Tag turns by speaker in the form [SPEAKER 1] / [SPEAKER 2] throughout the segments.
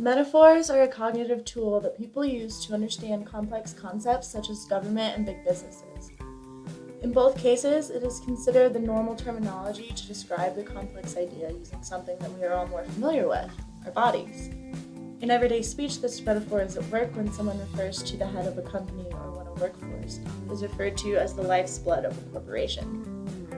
[SPEAKER 1] Metaphors are a cognitive tool that people use to understand complex concepts such as government and big businesses. In both cases, it is considered the normal terminology to describe the complex idea using something that we are all more familiar with, our bodies. In everyday speech, this metaphor is at work when someone refers to the head of a company or when a workforce is referred to as the life's blood of a corporation.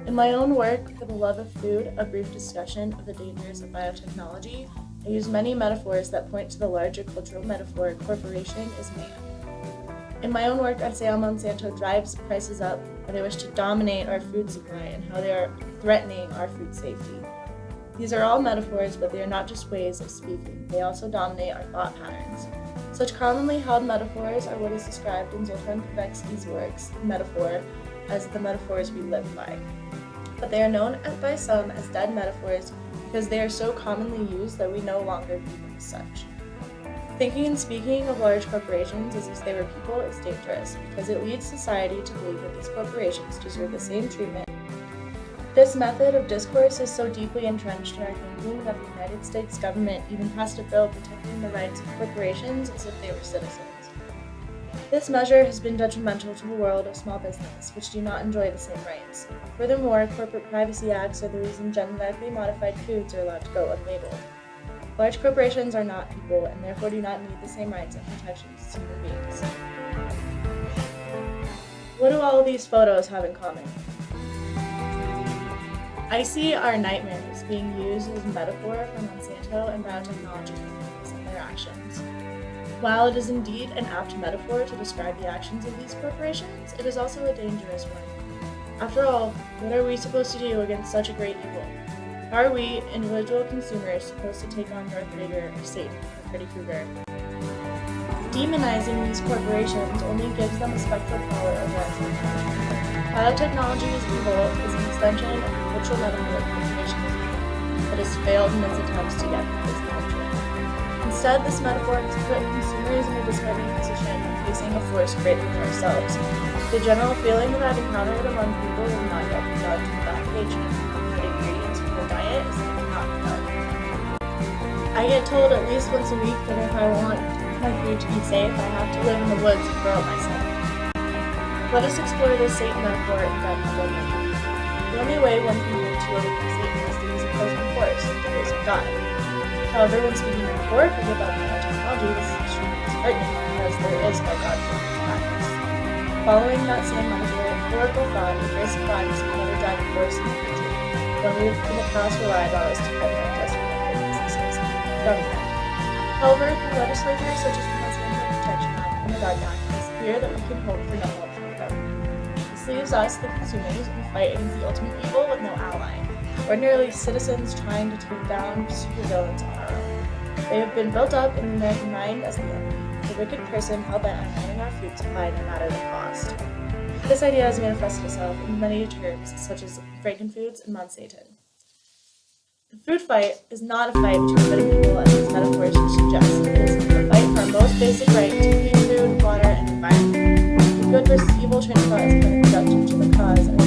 [SPEAKER 1] In my own work, For the Love of Food, a brief discussion of the dangers of biotechnology, I use many metaphors that point to the larger cultural metaphor corporation is man. In my own work, I say how Monsanto drives prices up, how they wish to dominate our food supply, and how they are threatening our food safety. These are all metaphors, but they are not just ways of speaking. They also dominate our thought patterns. Such commonly held metaphors are what is described in Zoltan Kovacsky's works, Metaphor, as the metaphors we live by. But they are known by some as dead metaphors because they are so commonly used that we no longer view them as such. Thinking and speaking of large corporations as if they were people is dangerous because it leads society to believe that these corporations deserve the same treatment. This method of discourse is so deeply entrenched in our thinking that the United States government even passed a bill protecting the rights of corporations as if they were citizens. This measure has been detrimental to the world of small business, which do not enjoy the same rights. Furthermore, corporate privacy acts are the reason genetically modified foods are allowed to go unlabeled. Large corporations are not people and therefore do not need the same rights and protections as human beings. What do all of these photos have in common? I see our nightmares being used as a metaphor for Monsanto and biotechnology companies and their actions. While it is indeed an apt metaphor to describe the actions of these corporations, it is also a dangerous one. After all, what are we supposed to do against such a great evil? How are we, individual consumers, supposed to take on Darth Vader or Satan or Freddy Krueger? Demonizing these corporations only gives them a spectral power over us. Biotechnology is evil is an extension of the cultural metaphor of corporations that has failed in its attempts to get people's attention. Instead, this metaphor has put consumers in a disheartening position when facing a force greater than ourselves. The general feeling that I've encountered among people who have not yet been judged with application of the ingredients for their diet is that they're not enough. I get told at least once a week that if I want my food to be safe, I have to live in the woods and grow it myself. Let us explore this Satan metaphor in depth a little. The only way one can learn to overcome Satan is to use opposing force, the grace of God. However, when speaking metaphorically about biotechnology, this is extremely disheartening because there is no God for practice. Following that same metaphorical thought, the grace of God is another driving force in the future, when we have in the past relied on us to protect us from big businesses and government. However, through legislatures such as the Consumer Protection Act and the Gun Act, it is clear that we can hope for no help from the government. This leaves us, the consumers, in the fight against the ultimate evil with no ally. Ordinarily citizens trying to take down supervillains on our own. They have been built up in the American mind as the enemy, the wicked person hell-bent on running our food supply no matter the cost. This idea has manifested itself in many terms, such as Frankenfoods and Monsanto. The food fight is not a fight between good and evil as its metaphors suggest. It is a fight for our most basic right to clean food, water, and environment. The good versus evil train of thought is counterproductive to the cause